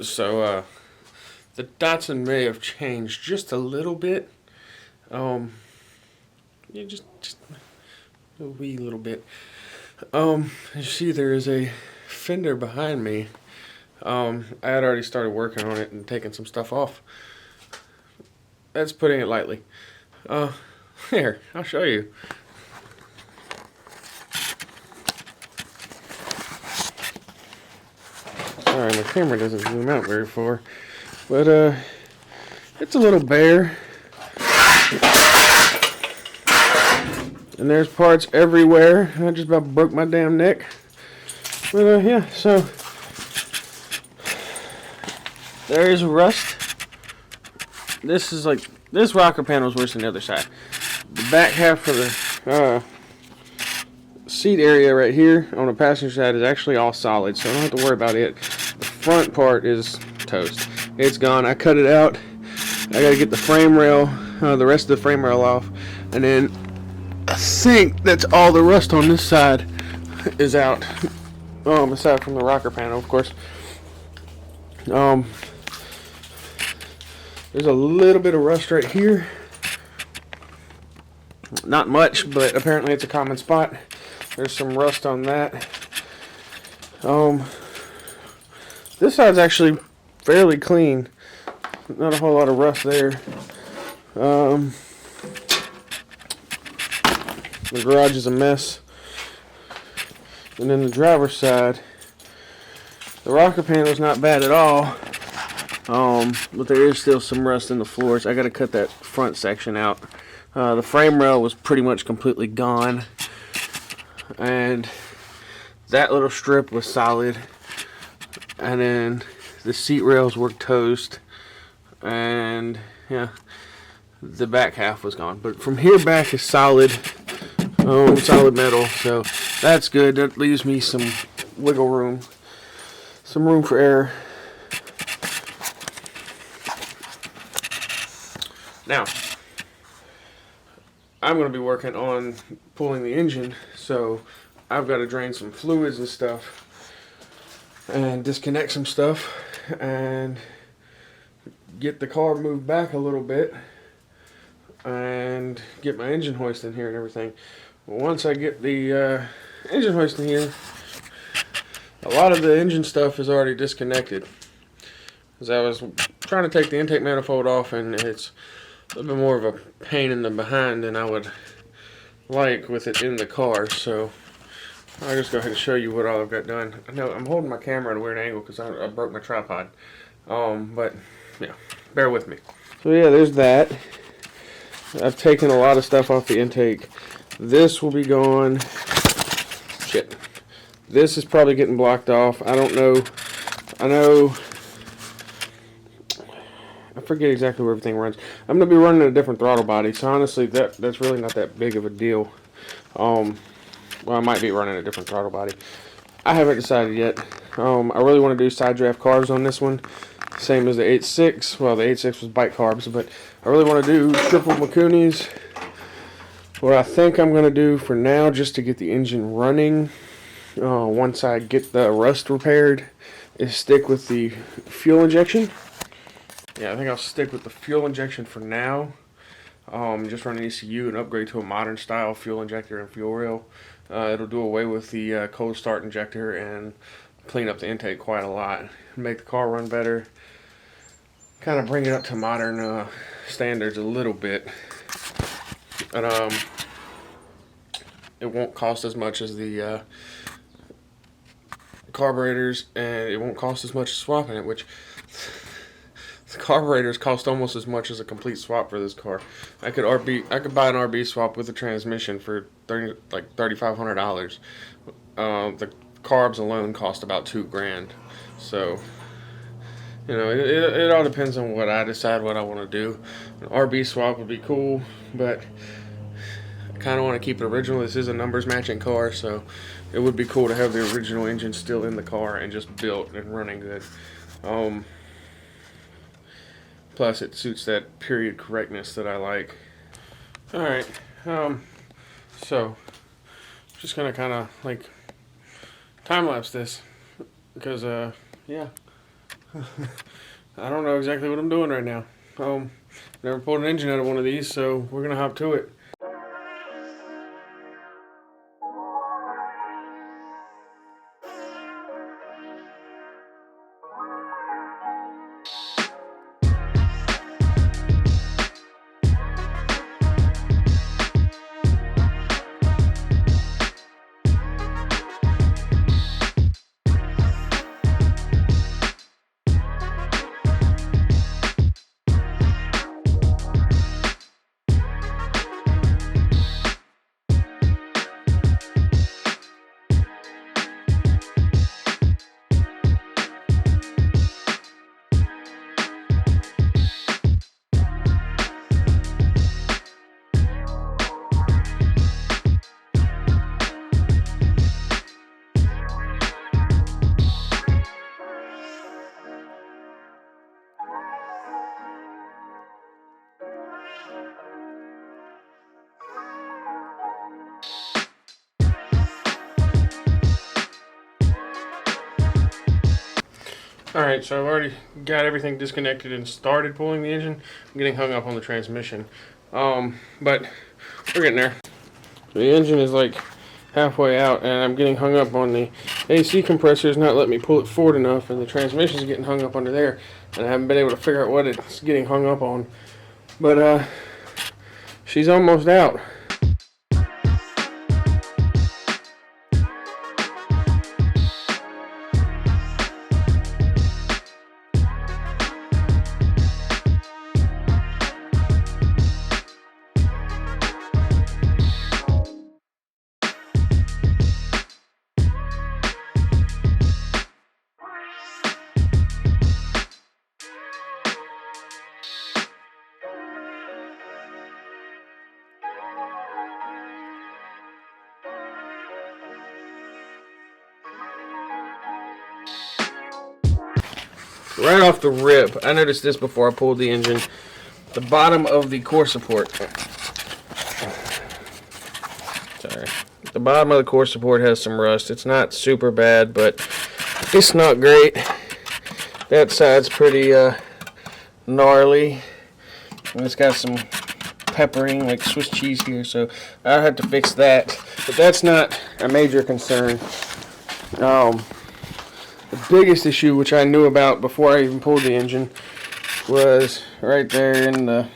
So the Datsun may have changed just a little bit. Yeah, just a wee little bit. You see, there is a fender behind me. I had already started working on it and taking some stuff off. That's putting it lightly. Here, I'll show you. Sorry, my camera doesn't zoom out very far. But, it's a little bare. And there's parts everywhere. I just about broke my damn neck. But, yeah, so there is rust. This rocker panel is worse than the other side. The back half of the seat area right here on the passenger side is actually all solid, so I don't have to worry about it. The front part is toast. It's gone. I cut it out. I gotta get the frame rail, the rest of the frame rail off, and then I think that's all the rust on this side is out. Aside from the rocker panel, of course. There's a little bit of rust right here. Not much, but apparently it's a common spot. There's some rust on that. This side's actually fairly clean. Not a whole lot of rust there. The garage is a mess. And then the driver's side, the rocker panel's not bad at all. But there is still some rust in the floors. I got to cut that front section out. The frame rail was pretty much completely gone, and that little strip was solid. And then the seat rails were toast, and yeah, the back half was gone. But from here back is solid, solid metal. So that's good. That leaves me some wiggle room, some room for error. Now, I'm going to be working on pulling the engine, so I've got to drain some fluids and stuff, and disconnect some stuff, and get the car moved back a little bit, and get my engine hoist in here and everything. Once I get the engine hoist in here, a lot of the engine stuff is already disconnected, because I was trying to take the intake manifold off, and it's a little bit more of a pain in the behind than I would like with it in the car. So I'll just go ahead and show you what all I've got done. I know I'm holding my camera at a weird angle because I broke my tripod. But yeah, bear with me. So yeah, there's that. I've taken a lot of stuff off the intake. This will be gone. Shit. This is probably getting blocked off. I don't know. I forget exactly where everything runs. I'm going to be running a different throttle body, so honestly, that's really not that big of a deal. Well, I might be running a different throttle body. I haven't decided yet. I really want to do side draft carbs on this one, same as the 8.6. Well, the 8.6 was bike carbs, but I really want to do triple Makunis. What I think I'm going to do for now, just to get the engine running, once I get the rust repaired, is stick with the fuel injection. Yeah, I think I'll stick with the fuel injection for now. Just run an ECU and upgrade to a modern style fuel injector and fuel rail. It'll do away with the cold start injector and clean up the intake quite a lot. Make the car run better. Kind of bring it up to modern standards a little bit. But it won't cost as much as the carburetors, and it won't cost as much as swapping it, which the carburetors cost almost as much as a complete swap for this car. I could buy an RB swap with a transmission for $3,500. The carbs alone cost about $2,000. So, you know, it all depends on what I decide what I want to do. An RB swap would be cool, but I kind of want to keep it original. This is a numbers matching car, so it would be cool to have the original engine still in the car and just built and running good. Plus, it suits that period correctness that I like. Alright, so, just gonna kind of, time-lapse this, because, yeah, I don't know exactly what I'm doing right now. Never pulled an engine out of one of these, so we're gonna hop to it. Alright, so I've already got everything disconnected and started pulling the engine. I'm getting hung up on the transmission. But we're getting there. The engine is like halfway out, and I'm getting hung up on the AC compressor is not letting me pull it forward enough, and the transmission is getting hung up under there, and I haven't been able to figure out what it's getting hung up on. But she's almost out. Right off the rip, I noticed this before I pulled the engine. The bottom of the core support. Sorry. The bottom of the core support has some rust. It's not super bad, but it's not great. That side's pretty gnarly. And it's got some peppering like Swiss cheese here, so I'll have to fix that. But that's not a major concern. The biggest issue, which I knew about before I even pulled the engine, was right there in the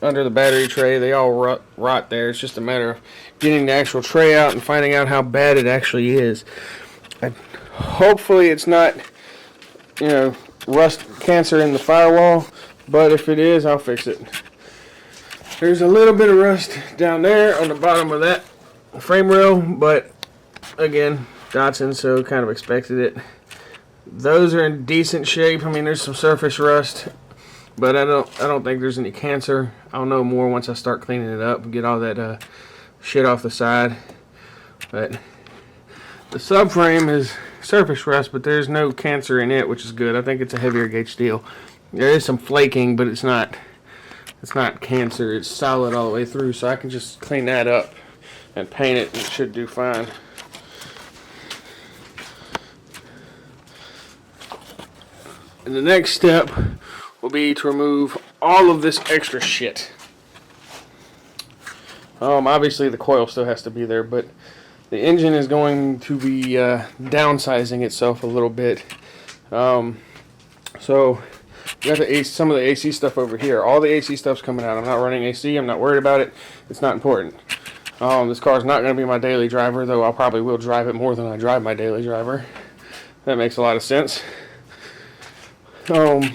under the battery tray. They all rot there. It's just a matter of getting the actual tray out and finding out how bad it actually is. Hopefully it's not, rust cancer in the firewall, but if it is, I'll fix it. There's a little bit of rust down there on the bottom of that frame rail, but again, Datsun, so kind of expected it. Those are in decent shape. I mean, there's some surface rust, but I don't think there's any cancer. I'll know more once I start cleaning it up and get all that shit off the side. But the subframe is surface rust, but there's no cancer in it, which is good. I think it's a heavier gauge steel. There is some flaking, but it's not cancer. It's solid all the way through, so I can just clean that up and paint it, and it should do fine. And the next step will be to remove all of this extra shit. Obviously the coil still has to be there, but the engine is going to be downsizing itself a little bit. So we got some of the AC stuff over here. All the AC stuff's coming out. I'm not running AC. I'm not worried about it. It's not important. This car is not going to be my daily driver, though I probably will drive it more than I drive my daily driver. That makes a lot of sense. There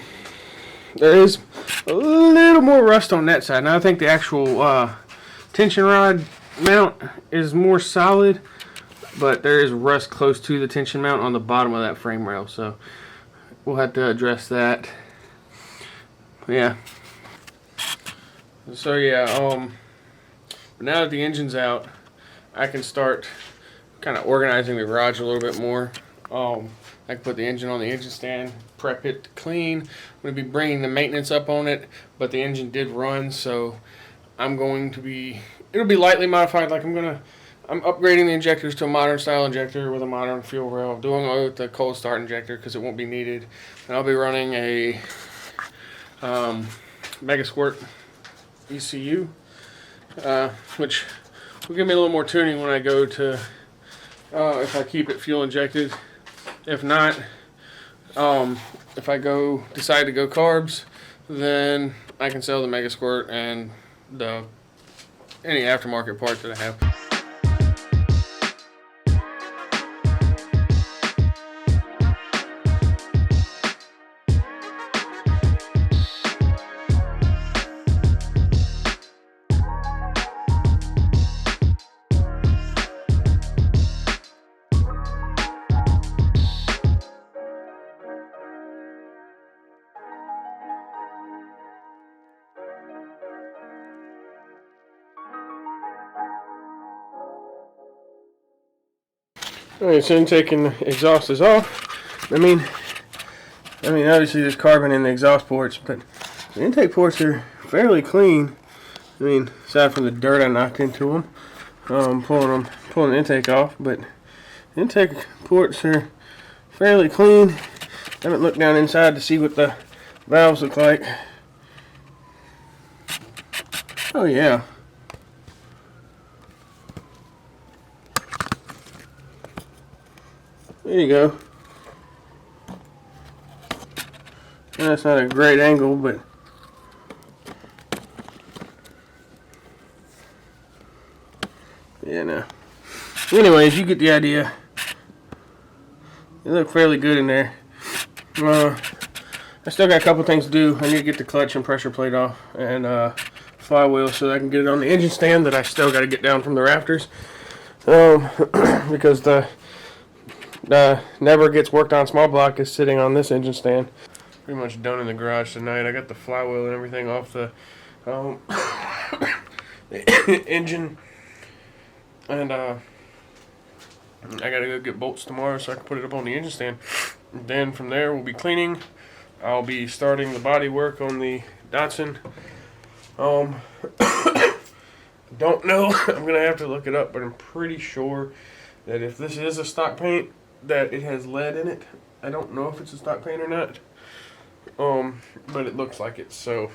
is a little more rust on that side. Now I think the actual tension rod mount is more solid, but there is rust close to the tension mount on the bottom of that frame rail, so we'll have to address that. Yeah. So yeah, now that the engine's out, I can start kind of organizing the garage a little bit more. I can put the engine on the engine stand, prep it clean. I'm going to be bringing the maintenance up on it, but the engine did run, so I'm going to be, it'll be lightly modified. Like I'm upgrading the injectors to a modern style injector with a modern fuel rail. Doing away with the cold start injector because it won't be needed. And I'll be running a Mega Squirt ECU, which will give me a little more tuning when I go to, if I keep it fuel injected. If not, if I decide to go carbs, then I can sell the Mega Squirt and any aftermarket part that I have. Alright, so intake and exhaust is off. I mean, obviously there's carbon in the exhaust ports, but the intake ports are fairly clean. I mean, aside from the dirt I knocked into them, pulling the intake off, but the intake ports are fairly clean. I haven't looked down inside to see what the valves look like. Oh yeah. There you go. And that's not a great angle, but yeah, no. Anyways, you get the idea. They look fairly good in there. I still got a couple things to do. I need to get the clutch and pressure plate off and flywheel so that I can get it on the engine stand that I still got to get down from the rafters. Because the never gets worked on small block is sitting on this engine stand. Pretty much done in the garage tonight. I got the flywheel and everything off the engine, and I gotta go get bolts tomorrow so I can put it up on the engine stand. And then from there we'll be cleaning. I'll be starting the body work on the Datsun. Don't know. I'm gonna have to look it up, but I'm pretty sure that if this is a stock paint, that it has lead in it. I don't know if it's a stock paint or not, but it looks like it. So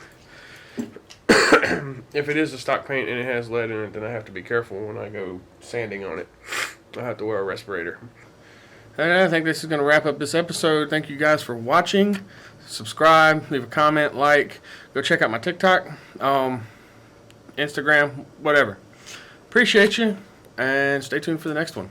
if it is a stock paint and it has lead in it, then I have to be careful when I go sanding on it. I have to wear a respirator. And I think this is going to wrap up this episode. Thank you guys for watching. Subscribe, leave a comment, like. Go check out my TikTok, Instagram, whatever. Appreciate you, and stay tuned for the next one.